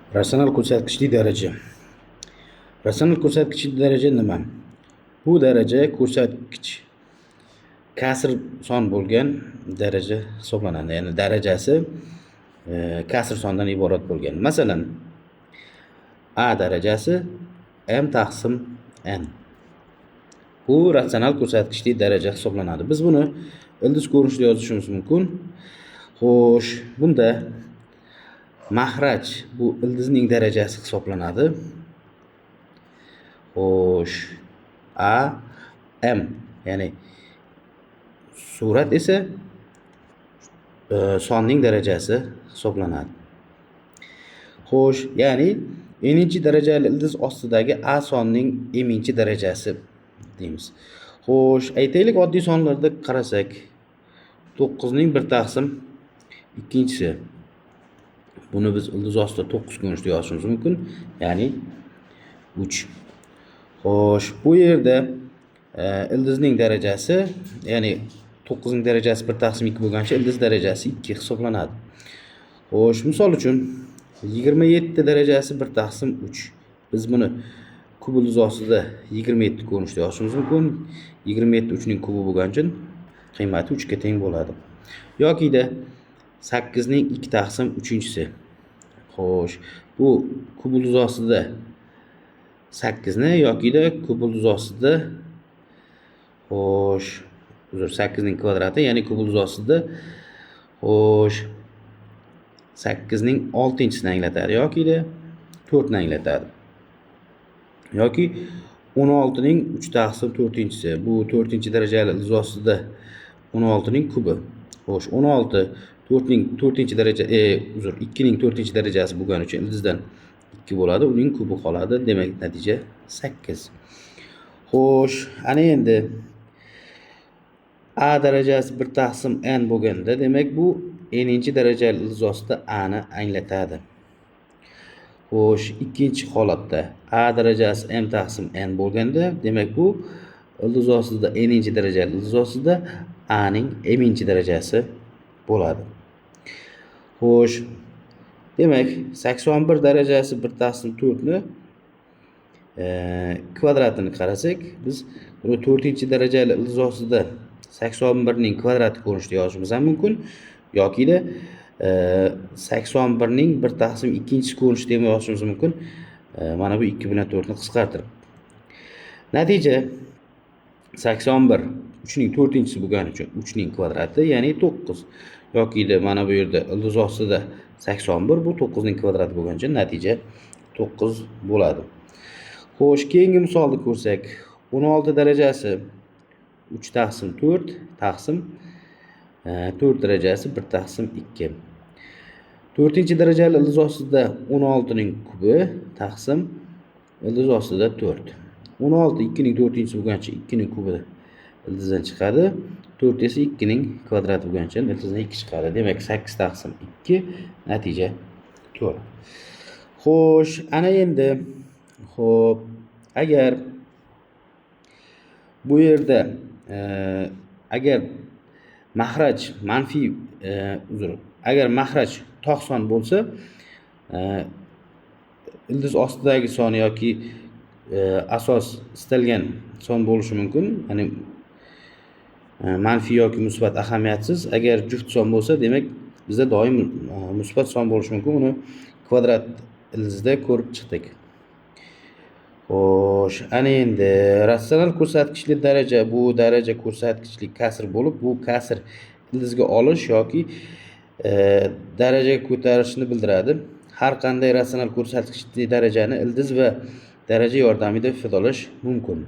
Ratsional ko'rsatkichli daraja. Ratsional ko'rsatkichli daraja nima? Bu daraja ko'rsatkich kasr son bo'lgan daraja hisoblanadi. Ya'ni darajasi kasr sondan iborat bo'lgan. Masalan, A darajasi m taqsim n. Bu ratsional ko'rsatkichli daraja hisoblanadi. Biz buni ildiz ko'rinishida yozishimiz mumkin. Xo'sh, bunda mahraj bu ildizning darajasi hisoblanadi. Xo'sh, A m, ya'ni surat esa sonning darajasi hisoblanadi. Xo'sh, ya'ni n'inchi darajali ildiz ostidagi A sonning m'inchi darajasi deymiz. Xo'sh, aytaylik oddiy sonlarda qarasak, 9 ning 1 taqsim 2-si. Buni biz ildiz ostida 9 ko'rinishda yozishimiz mumkin, ya'ni 3. Xo'sh, bu yerda ildizning darajasi, ya'ni 9 ning darajasi 1 taqsim 2 bo'lgancha ildiz darajasi 2 hisoblanadi. Xo'sh, misol uchun 27 darajasi 1 taqsim 3. Biz buni kub ildiz ostida 27 ko'rinishda yozishimiz mumkin. 27 3 ning kubi bo'lgani uchun qiymati 3 ga teng bo'ladi. Yoki-da 8 ning 2 taqsim 3-si. Xo'sh, bu kub ildiz ostida 8 ni yoki-da kub ildiz ostida xo'sh, 8 ning kvadrati, ya'ni kub ildiz ostida xo'sh 8 ning 6-sini anglatadi yoki-da 4 ni anglatadi. Yoki 16 ning 3 taqsim 4-si. Bu 4-darajali ildiz ostida 16 ning kubi. Xo'sh, 16 4 ning 4-daraja 2 ning 4-darajasi bo'lgani uchun ildizdan 2 bo'ladi, uning kubi qoladi. Demak, natija 8. Xo'sh, ana endi A darajasi 1 taqsim n bo'lganda, demak bu n'inchi darajali ildiz ostida A ni anglatadi. Xo'sh, ikkinchi holatda A darajasi m taqsim n bo'lganda, demak bu ildiz ostida n'inchi darajali ildiz ostida A ning m'inchi darajasi bo'ladi. Xo'sh, demak 81 darajasi 1 taqsim 4 ni kvadratini qarasak, biz buni 4-darajali ildiz ostida 81 ning kvadrati ko'rinishda yozishimiz ham mumkin, yoki-da 81 ning 1 taqsim 2-si ko'rinishda ham yozishimiz mumkin. Mana bu 2 bilan 4 ni qisqartirib. Natija 81 3 ning 4-si bo'lgani uchun 3 ning kvadrati, ya'ni 9. Yoki-da mana bu yerda ildiz ostida 81, bu 9 ning kvadrati bo'lgani uchun natija 9 bo'ladi. Xo'sh, keyingi misolni ko'rsak, 16 darajasi 3 taqsim 4 taqsim 4 darajasi 1 taqsim 2. 4-darajali ildiz ostida 16 ning kubi taqsim ildiz ostida 4. 16 2 ning 4-si bo'lgancha 2 ning kubi ildizdan chiqadi. 4 esa 2 ning kvadrati bo'lgancha ildizdan 2 chiqadi. Demak, 8 taqsim 2, natija 4. Xo'sh, ana endi agar bu yerda agar mahraj manfiy agar mahraj tog' son bo'lsa, ildiz ostidagi son yoki asos istalgan son bo'lishi mumkin. Ya'ni manfiy yoki musbat ahamiyatsiz. Agar juft son bo'lsa, demak bizda doim musbat son bo'lishi mumkin. Uni kvadrat ildizda ko'rib chiqdik. Xo'sh, ana endi ratsional ko'rsatkichli daraja bu daraja ko'rsatkichli kasr bo'lib, bu kasr ildizga olish yoki darajaga ko'tarishni bildiradi. Har qanday ratsional ko'rsatkichli darajani ildiz va daraja yordamida ifodalash mumkin.